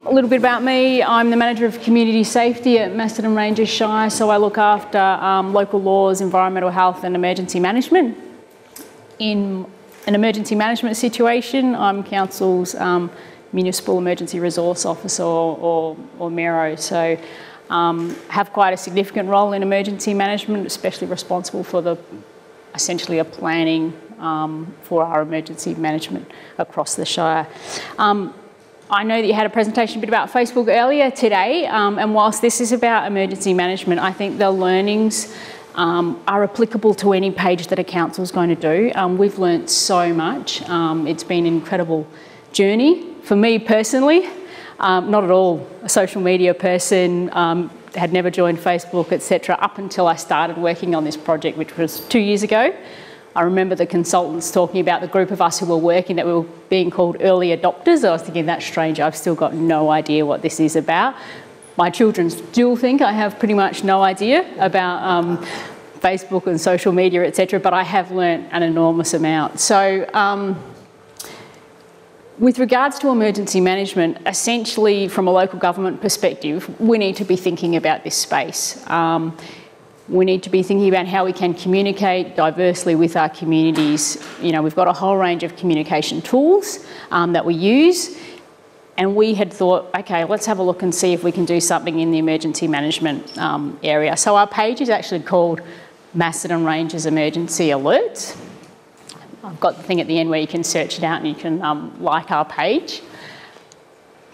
A little bit about me. I'm the Manager of Community Safety at Macedon Ranges Shire, so I look after local laws, environmental health and emergency management. In an emergency management situation, I'm Council's Municipal Emergency Resource Officer or MERO, so have quite a significant role in emergency management, especially responsible for essentially a planning for our emergency management across the Shire. I know that you had a presentation a bit about Facebook earlier today, and whilst this is about emergency management, I think the learnings are applicable to any page that a council is going to do. We've learnt so much. It's been an incredible journey. For me personally, not at all a social media person, had never joined Facebook, etc., up until I started working on this project, which was 2 years ago. I remember the consultants talking about the group of us who were working that we were being called early adopters. I was thinking, that's strange, I've still got no idea what this is about. My children still think I have pretty much no idea about Facebook and social media, etc., but I have learnt an enormous amount. So with regards to emergency management, essentially from a local government perspective, we need to be thinking about this space. We need to be thinking about how we can communicate diversely with our communities. You know, we've got a whole range of communication tools that we use, and we had thought, okay, let's have a look and see if we can do something in the emergency management area. So our page is actually called Macedon Ranges Emergency Alerts. I've got the thing at the end where you can search it out and you can like our page.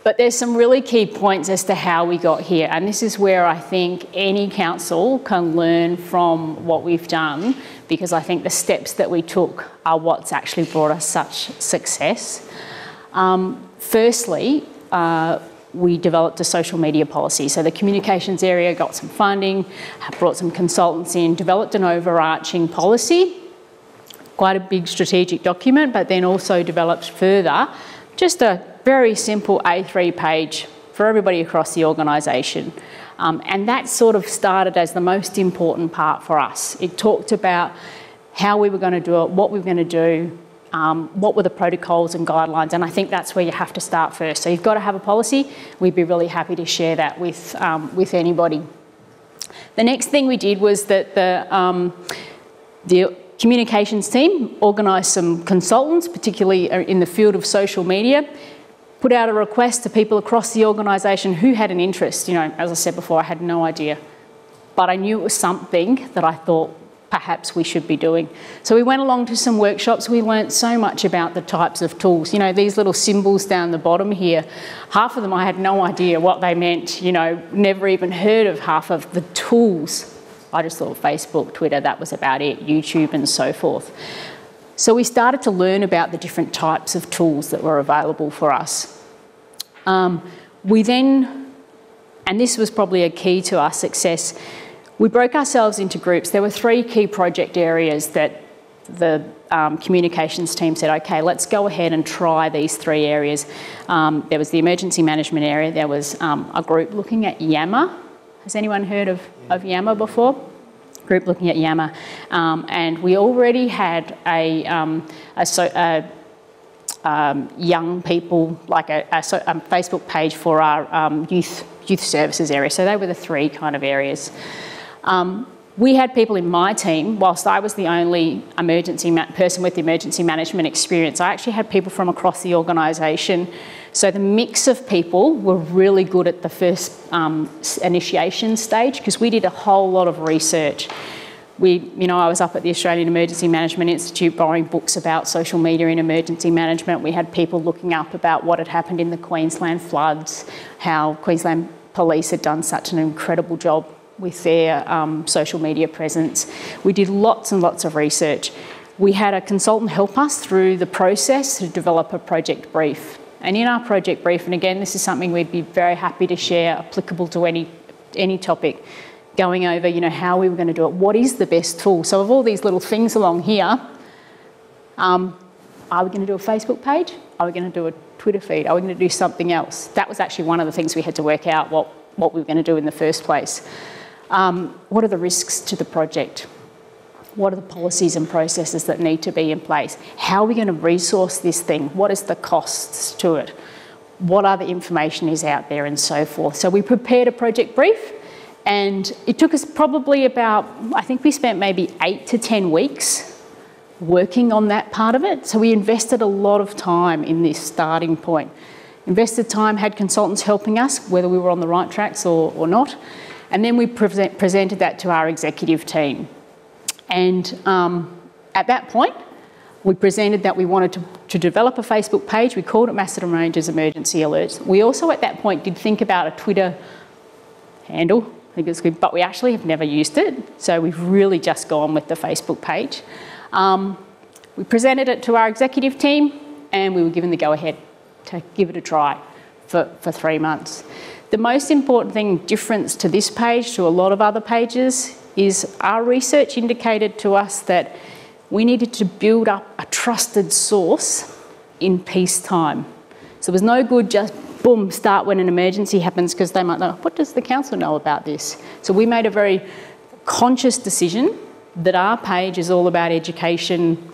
But there's some really key points as to how we got here, and this is where I think any council can learn from what we've done, because I think the steps that we took are what's actually brought us such success. Firstly, we developed a social media policy. So the communications area got some funding, brought some consultants in, developed an overarching policy, quite a big strategic document, but then also developed further just a very simple A3 page for everybody across the organisation. And that sort of started as the most important part for us. It talked about how we were going to do it, what we were going to do, what were the protocols and guidelines, and I think that's where you have to start first. So you've got to have a policy. We'd be really happy to share that with anybody. The next thing we did was that the communications team organised some consultants, particularly in the field of social media, put out a request to people across the organisation who had an interest. You know, as I said before, I had no idea, but I knew it was something that I thought perhaps we should be doing. So we went along to some workshops. We learnt so much about the types of tools. You know, these little symbols down the bottom here, half of them I had no idea what they meant, you know, never even heard of half of the tools. I just thought Facebook, Twitter, that was about it, YouTube and so forth. So we started to learn about the different types of tools that were available for us. We then, and this was probably a key to our success, we broke ourselves into groups. There were 3 key project areas that the communications team said, okay, let's go ahead and try these 3 areas. There was the emergency management area. There was a group looking at Yammer. Has anyone heard of Yammer before? Group looking at Yammer. And we already had young people, like a Facebook page for our youth services area. So they were the 3 kind of areas. We had people in my team, whilst I was the only person with the emergency management experience, I actually had people from across the organisation. So the mix of people were really good at the first initiation stage, because we did a whole lot of research. I was up at the Australian Emergency Management Institute borrowing books about social media in emergency management. We had people looking up about what had happened in the Queensland floods, how Queensland Police had done such an incredible job with their social media presence. We did lots and lots of research. We had a consultant help us through the process to develop a project brief. And in our project brief, and again, this is something we'd be very happy to share, applicable to any topic, going over, you know, how we were going to do it. What is the best tool? So of all these little things along here, are we going to do a Facebook page? Are we going to do a Twitter feed? Are we going to do something else? That was actually one of the things we had to work out what we were going to do in the first place. What are the risks to the project? What are the policies and processes that need to be in place? How are we going to resource this thing? What is the costs to it? what other information is out there and so forth. So we prepared a project brief, and it took us probably about, I think we spent maybe 8 to 10 weeks working on that part of it. So we invested a lot of time in this starting point. Invested time, had consultants helping us, whether we were on the right tracks or not. And then we presented that to our executive team. And at that point, we presented that we wanted to develop a Facebook page. We called it Macedon Ranges Emergency Alerts. We also, at that point, did think about a Twitter handle. I think it's good, but we actually have never used it. So we've really just gone with the Facebook page. We presented it to our executive team, and we were given the go-ahead to give it a try for 3 months. The most important difference to this page to a lot of other pages is our research indicated to us that we needed to build up a trusted source in peacetime. So it was no good just, boom, start when an emergency happens, because they might know, what does the council know about this? So we made a very conscious decision that our page is all about education,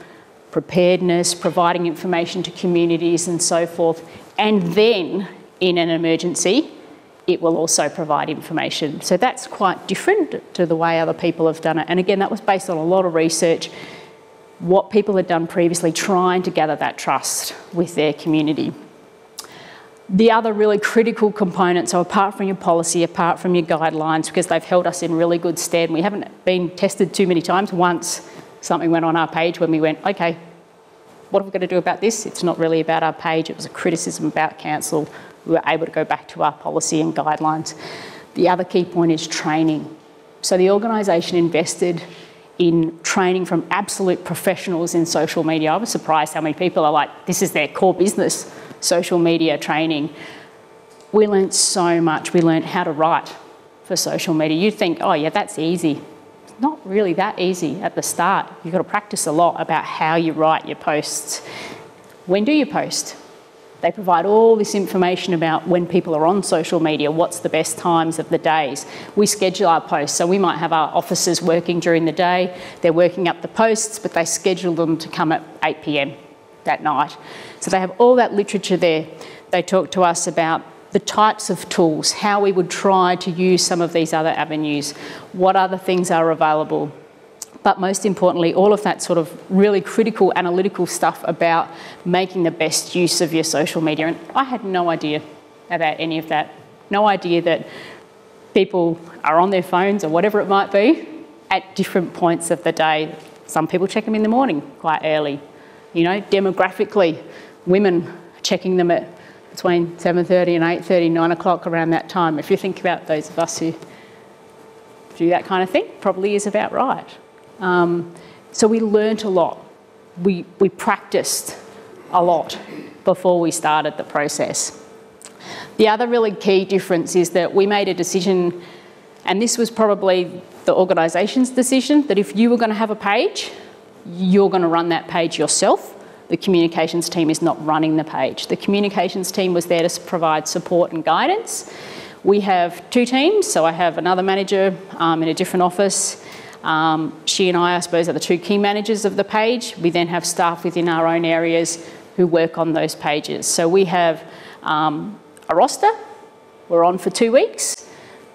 preparedness, providing information to communities and so forth. And then, in an emergency, it will also provide information. So that's quite different to the way other people have done it. And again, that was based on a lot of research, what people had done previously, trying to gather that trust with their community. The other really critical component, so apart from your policy, apart from your guidelines, because they've held us in really good stead, and we haven't been tested too many times. Once something went on our page when we went, okay, what are we going to do about this? It's not really about our page, it was a criticism about council. We were able to go back to our policy and guidelines. The other key point is training. So the organisation invested in training from absolute professionals in social media. I was surprised how many people are like, this is their core business, social media training. We learnt so much. We learnt how to write for social media. You'd think, oh yeah, that's easy. It's not really that easy at the start. You've got to practice a lot about how you write your posts. When do you post? They provide all this information about when people are on social media, what's the best times of the days. We schedule our posts, so we might have our officers working during the day, they're working up the posts, but they schedule them to come at 8 p.m. that night. So they have all that literature there. They talk to us about the types of tools, how we would try to use some of these other avenues, what other things are available. But most importantly, all of that sort of really critical analytical stuff about making the best use of your social media. And I had no idea about any of that. No idea that people are on their phones or whatever it might be at different points of the day. Some people check them in the morning quite early. You know, demographically, women checking them at between 7:30 and 8:30, 9 o'clock, around that time. If you think about those of us who do that kind of thing, probably is about right. So we learnt a lot. We practiced a lot before we started the process. The other really key difference is that we made a decision, and this was probably the organisation's decision, that if you were going to have a page, you're going to run that page yourself. The communications team is not running the page. The communications team was there to provide support and guidance. We have 2 teams, so I have another manager in a different office. She and I suppose, are the 2 key managers of the page. We then have staff within our own areas who work on those pages. So we have a roster. We're on for 2 weeks.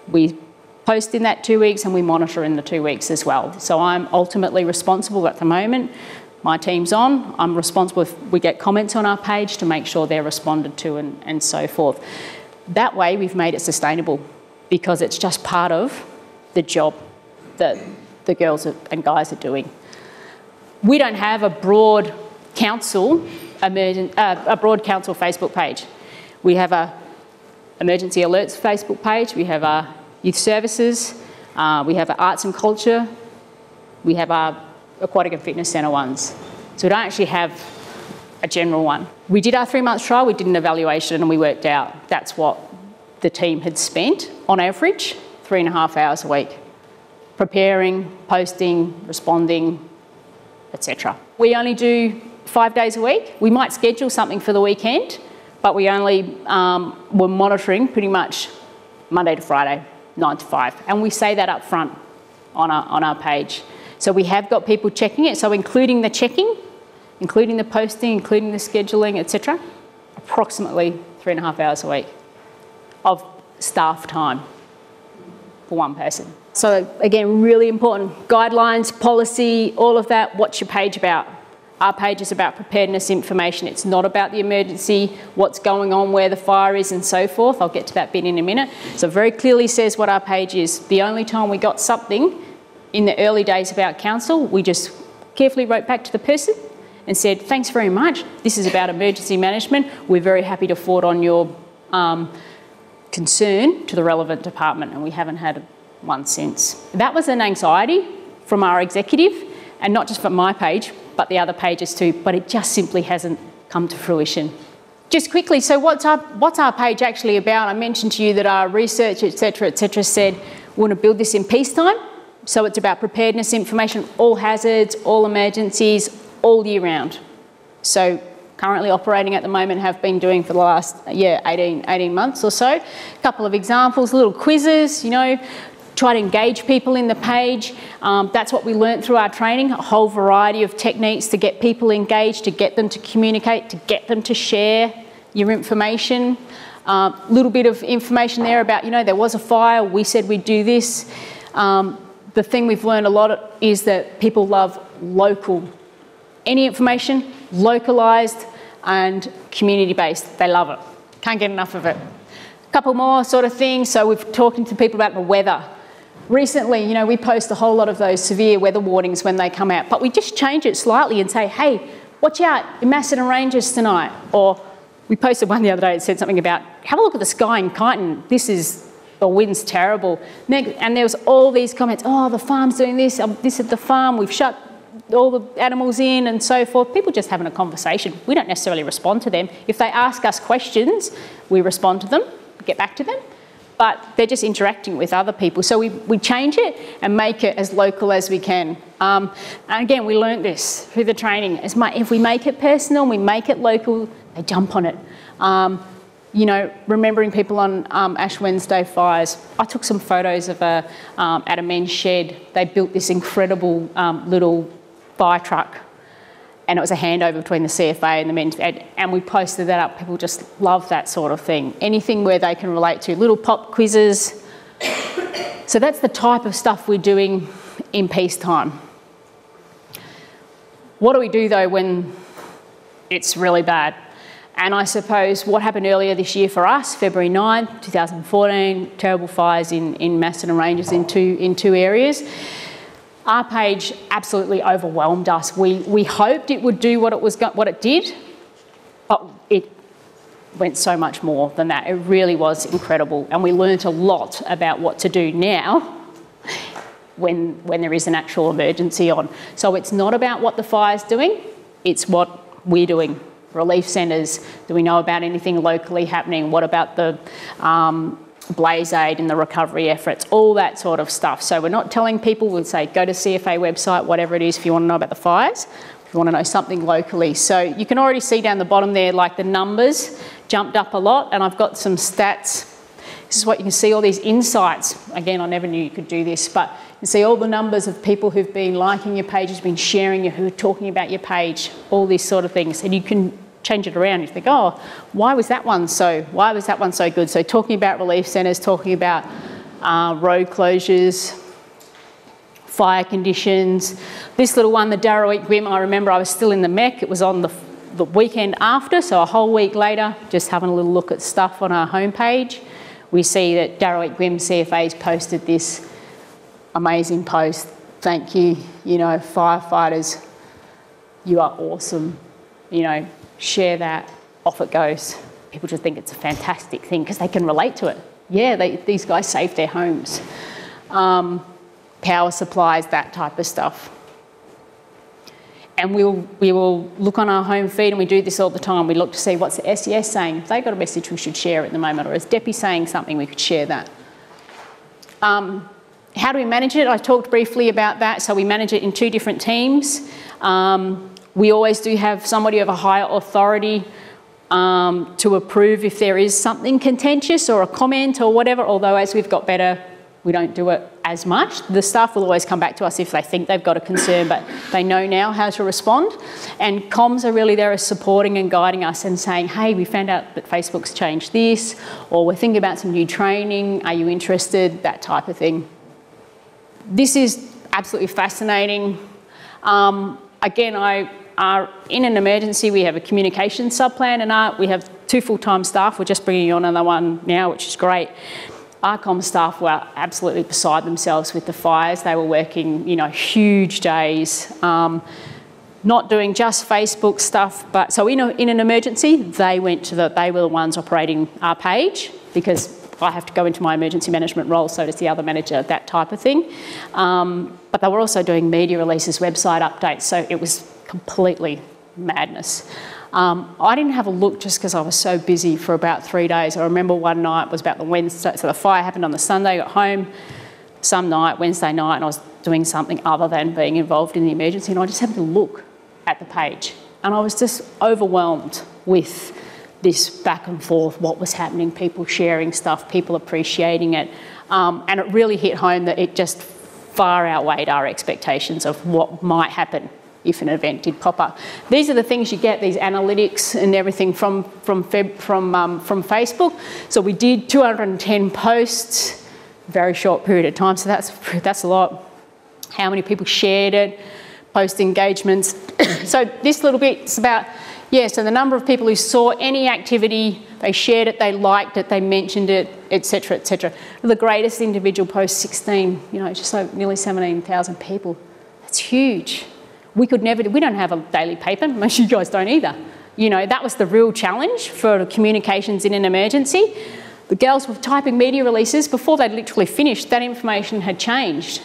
We post in that 2 weeks and we monitor in the 2 weeks as well. So I'm ultimately responsible at the moment. My team's on. I'm responsible if we get comments on our page to make sure they're responded to and so forth. That way we've made it sustainable because it's just part of the job that the girls and guys are doing. We don't have a broad council Facebook page. We have a emergency alerts Facebook page. We have our youth services. We have our arts and culture. We have our aquatic and fitness centre ones. So we don't actually have a general one. We did our 3-month trial. We did an evaluation and we worked out that's what the team had spent on average 3.5 hours a week. Preparing, posting, responding, etc. We only do 5 days a week. We might schedule something for the weekend, but we only were monitoring pretty much Monday to Friday, 9 to 5. And we say that up front on our page. So we have got people checking it, so including the checking, including the posting, including the scheduling, etc. Approximately 3.5 hours a week of staff time for one person. So again, really important. Guidelines, policy, all of that. What's your page about? Our page is about preparedness information. It's not about the emergency, what's going on, where the fire is and so forth. I'll get to that bit in a minute. So it very clearly says what our page is. The only time we got something in the early days of our council, we just carefully wrote back to the person and said, thanks very much. This is about emergency management. We're very happy to forward on your concern to the relevant department, and we haven't had one since. That was an anxiety from our executive, and not just from my page, but the other pages too, but it just simply hasn't come to fruition. Just quickly, so what's our page actually about? I mentioned to you that our research, et cetera, said we want to build this in peacetime. So it's about preparedness information, all hazards, all emergencies, all year round. So currently operating at the moment, have been doing for the last 18 months or so. A couple of examples, little quizzes, you know, try to engage people in the page. That's what we learnt through our training, a whole variety of techniques to get people engaged, to get them to communicate, to get them to share your information. Little bit of information there about, you know, there was a fire, we said we'd do this. The thing we've learned a lot is that people love local. Any information, localised and community-based, they love it. Can't get enough of it. A couple more sort of things. So we've talking to people about the weather. Recently, you know, we post a whole lot of those severe weather warnings when they come out, but we just change it slightly and say, hey, watch out in Macedon Ranges tonight. Or we posted one the other day that said something about, have a look at the sky in Kyneton. The wind's terrible. And there was all these comments, oh, the farm's doing this, this is the farm, we've shut all the animals in and so forth. People just having a conversation. We don't necessarily respond to them. If they ask us questions, we respond to them, get back to them, but they're just interacting with other people. So we change it and make it as local as we can. And again, we learnt this through the training. If we make it personal, we make it local, they jump on it. You know, remembering people on Ash Wednesday fires. I took some photos of at a men's shed. They built this incredible little fire truck, and it was a handover between the CFA and the men's, and we posted that up. People just love that sort of thing. Anything where they can relate to, little pop quizzes. So that's the type of stuff we're doing in peacetime. What do we do though when it's really bad? And I suppose what happened earlier this year for us, February 9, 2014, terrible fires in Macedon Ranges in two areas. Our page absolutely overwhelmed us. We hoped it would do what it did, but it went so much more than that. It really was incredible, and we learnt a lot about what to do now when there is an actual emergency on. So it's not about what the fire's doing, it's what we're doing. Relief centres, do we know about anything locally happening? What about the blaze aid and the recovery efforts? All that sort of stuff. So we're not telling people, we'll say go to CFA website, whatever it is, if you want to know about the fires, if you want to know something locally. So you can already see down the bottom there, like the numbers jumped up a lot, and I've got some stats. This is what you can see, all these insights. Again, I never knew you could do this, but you can see all the numbers of people who've been liking your pages, been sharing you, who are talking about your page, all these sort of things. And you can change it around. You think, oh, why was that one so good? So talking about relief centres, talking about road closures, fire conditions. This little one, the Darrawee Gwym, I remember I was still in the MEC. It was on the weekend after, so a whole week later, just having a little look at stuff on our homepage. We see that Darrawee Gwym CFA's posted this amazing post. Thank you, you know, firefighters, you are awesome. You know, share that, off it goes. People just think it's a fantastic thing because they can relate to it. Yeah, these guys saved their homes. Power supplies, that type of stuff. And we will look on our home feed, and we do this all the time. We look to see what's the SES saying. If they've got a message we should share at the moment, or is Deppy saying something, we could share that. How do we manage it? I talked briefly about that. So we manage it in 2 different teams. We always do have somebody of a higher authority to approve if there is something contentious or a comment or whatever, although as we've got better, we don't do it as much. The staff will always come back to us if they think they've got a concern, but they know now how to respond. And comms are really there as supporting and guiding us and saying, hey, we found out that Facebook's changed this, or we're thinking about some new training, are you interested, that type of thing. This is absolutely fascinating. Again, in an emergency, we have a communications sub-plan, and we have 2 full-time staff. We're just bringing on another one now, which is great. Our comms staff were absolutely beside themselves with the fires. They were working, you know, huge days, not doing just Facebook stuff, but so in an emergency, they were the ones operating our page, because I have to go into my emergency management role, so does the other manager, that type of thing. But they were also doing media releases, website updates, so it was completely madness. I didn't have a look just because I was so busy for about 3 days. I remember one night was about the Wednesday, so the fire happened on the Sunday, I got home some night, Wednesday night, and I was doing something other than being involved in the emergency, and I just happened to look at the page, and I was just overwhelmed with this back and forth, what was happening, people sharing stuff, people appreciating it, and it really hit home that it just far outweighed our expectations of what might happen if an event did pop up. These are the things you get, these analytics and everything from Facebook. So we did 210 posts, very short period of time, so that's a lot. How many people shared it, post engagements. So this little bit is about, so the number of people who saw any activity, they shared it, they liked it, they mentioned it, etc., etc. The greatest individual post, 16, you know, just like nearly 17,000 people. That's huge. We don't have a daily paper, most of you guys don't either. You know, that was the real challenge for communications in an emergency. The girls were typing media releases, before they'd literally finished, that information had changed.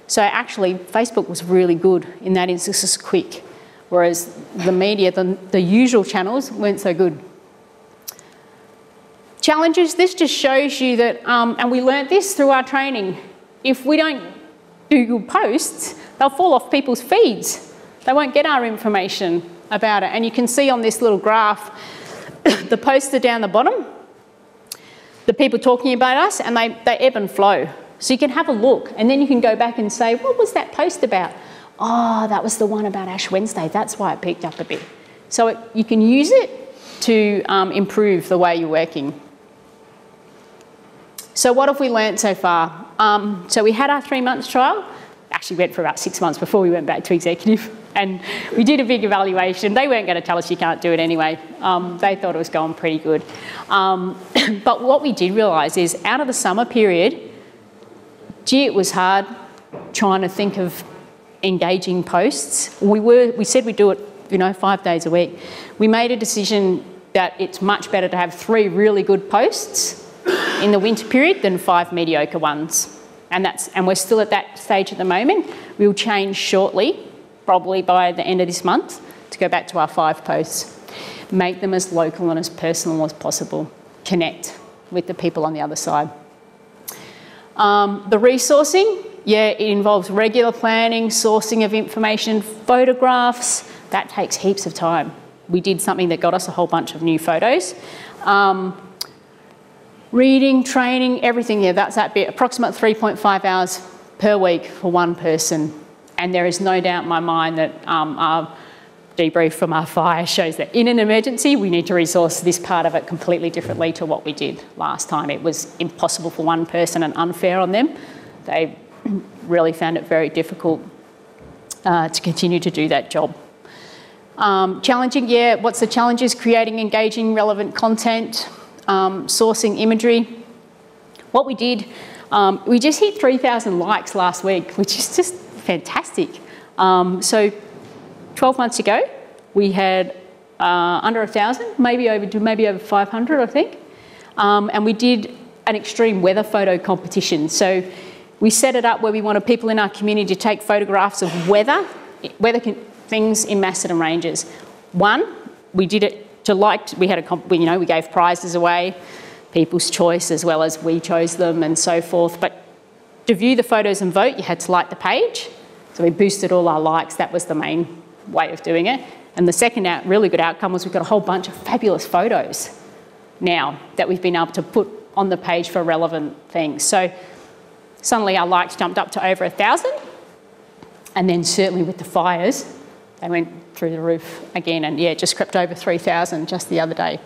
So actually, Facebook was really good in that instance, it's quick, whereas the media, the usual channels weren't so good. Challenges, this just shows you that, and we learnt this through our training, if we don't do good posts, they'll fall off people's feeds. They won't get our information about it. And you can see on this little graph, the posts are down the bottom, the people talking about us, and they ebb and flow. So you can have a look, and then you can go back and say, what was that post about? Oh, that was the one about Ash Wednesday. That's why it peaked up a bit. So you can use it to improve the way you're working. So what have we learnt so far? So we had our 3 months trial. Actually went for about 6 months before we went back to executive, and we did a big evaluation. They weren't going to tell us you can't do it anyway. They thought it was going pretty good. But what we did realise is out of the summer period, gee, it was hard trying to think of engaging posts. We said we'd do it, you know, 5 days a week. We made a decision that it's much better to have 3 really good posts in the winter period than 5 mediocre ones. And we're still at that stage at the moment. We'll change shortly, probably by the end of this month, to go back to our 5 posts. Make them as local and as personal as possible. Connect with the people on the other side. The resourcing, it involves regular planning, sourcing of information, photographs. That takes heaps of time. We did something that got us a whole bunch of new photos. Reading, training, everything, that's that bit. Approximate 3.5 hours per week for one person. And there is no doubt in my mind that our debrief from our fire shows that in an emergency, we need to resource this part of it completely differently to what we did last time. It was impossible for one person and unfair on them. They really found it very difficult to continue to do that job. Challenging, what's the challenges? Creating engaging, relevant content. Sourcing imagery. What we did, we just hit 3,000 likes last week, which is just fantastic. So 12 months ago, we had under 1,000, maybe over 500, I think. And we did an extreme weather photo competition. So we set it up where we wanted people in our community to take photographs of weather things in Macedon Ranges. One, we did it we gave prizes away, people's choice as well as we chose them and so forth. But to view the photos and vote, you had to like the page. So we boosted all our likes. That was the main way of doing it. And the second really good outcome was we've got a whole bunch of fabulous photos now that we've been able to put on the page for relevant things. So Suddenly our likes jumped up to over 1,000. And then certainly with the fires, they went through the roof again, and yeah, just crept over 3,000 just the other day.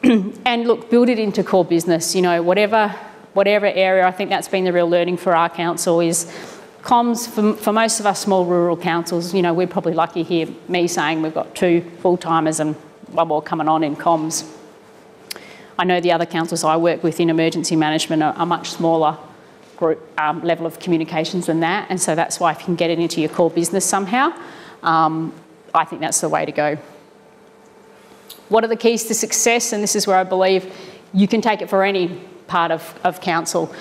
And look, build it into core business, you know, whatever area. I think that's been the real learning for our council is comms, for most of us small rural councils, you know, we're probably lucky here, me saying we've got 2 full-timers and 1 more coming on in comms. I know the other councils I work with in emergency management are much smaller group level of communications than that, and so that's why if you can get it into your core business somehow, I think that's the way to go. What are the keys to success? And this is where I believe you can take it for any part of council.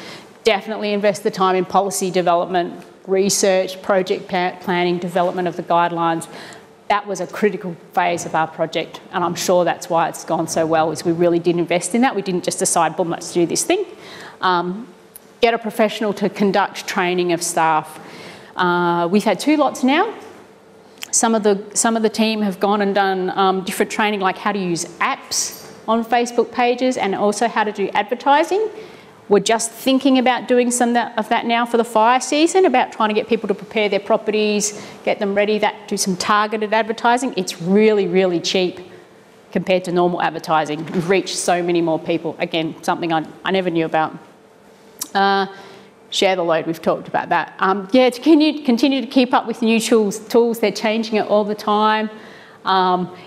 Definitely invest the time in policy development, research, project planning, development of the guidelines. That was a critical phase of our project, and I'm sure that's why it's gone so well, is we really did invest in that. We didn't just decide, boom, let's do this thing. Get a professional to conduct training of staff. We've had 2 lots now. Some of the team have gone and done different training, like how to use apps on Facebook pages and also how to do advertising. We're just thinking about doing some of that now for the fire season, about trying to get people to prepare their properties, get them ready, do some targeted advertising. It's really, really cheap compared to normal advertising. We've reached so many more people. Again, something I never knew about. Share the load, we've talked about that. Yeah, to continue to keep up with new tools, they're changing it all the time.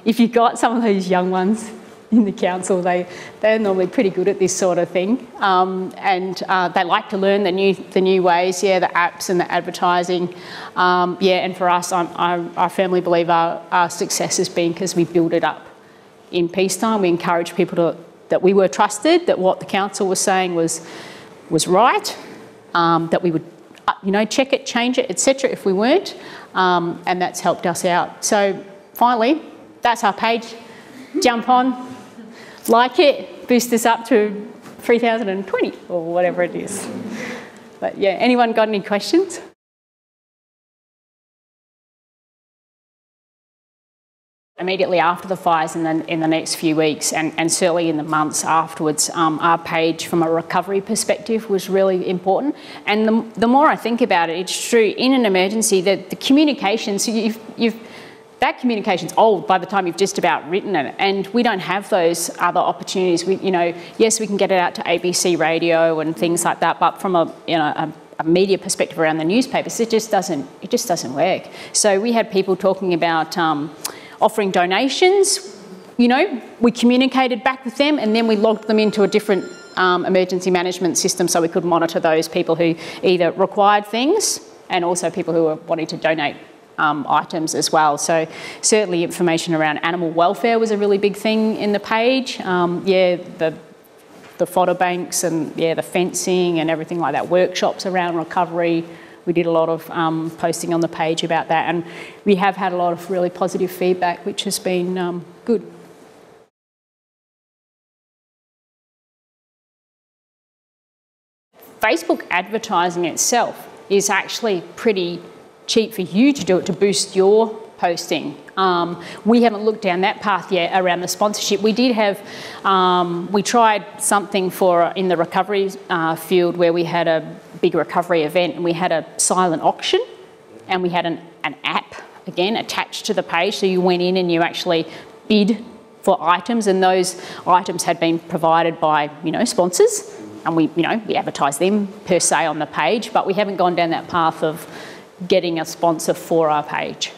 If you've got some of those young ones in the council, they're normally pretty good at this sort of thing. And they like to learn the new ways, yeah, the apps and the advertising. Yeah, and for us, I firmly believe our success has been because we build it up in peacetime. We encourage people that we were trusted, that what the council was saying was right. That we would, you know, check it, change it, etc. if we weren't, and that's helped us out. So finally, that's our page. Jump on, like it, boost us up to 3,020 or whatever it is. But yeah, anyone got any questions? Immediately after the fires in the next few weeks and certainly in the months afterwards, our page from a recovery perspective was really important. And the more I think about it, it's true, in an emergency, that the communication, so that communication's old by the time you've just about written it, and we don't have those other opportunities. You know, yes, we can get it out to ABC radio and things like that, but from a media perspective around the newspapers, it just doesn't work. So we had people talking about offering donations. You know, we communicated back with them and then we logged them into a different emergency management system so we could monitor those people who either required things and also people who were wanting to donate items as well. So certainly information around animal welfare was a really big thing in the page. Yeah, the fodder banks and yeah, the fencing and everything like that, workshops around recovery. We did a lot of posting on the page about that, and we have had a lot of really positive feedback, which has been good. Facebook advertising itself is actually pretty cheap for you to do it, to boost your posting. We haven't looked down that path yet around the sponsorship. We did have, we tried something in the recovery field where we had a big recovery event and we had a silent auction and we had an app, again, attached to the page. So you went in and you actually bid for items, and those items had been provided by, you know, sponsors, and we advertised them per se on the page, but we haven't gone down that path of getting a sponsor for our page.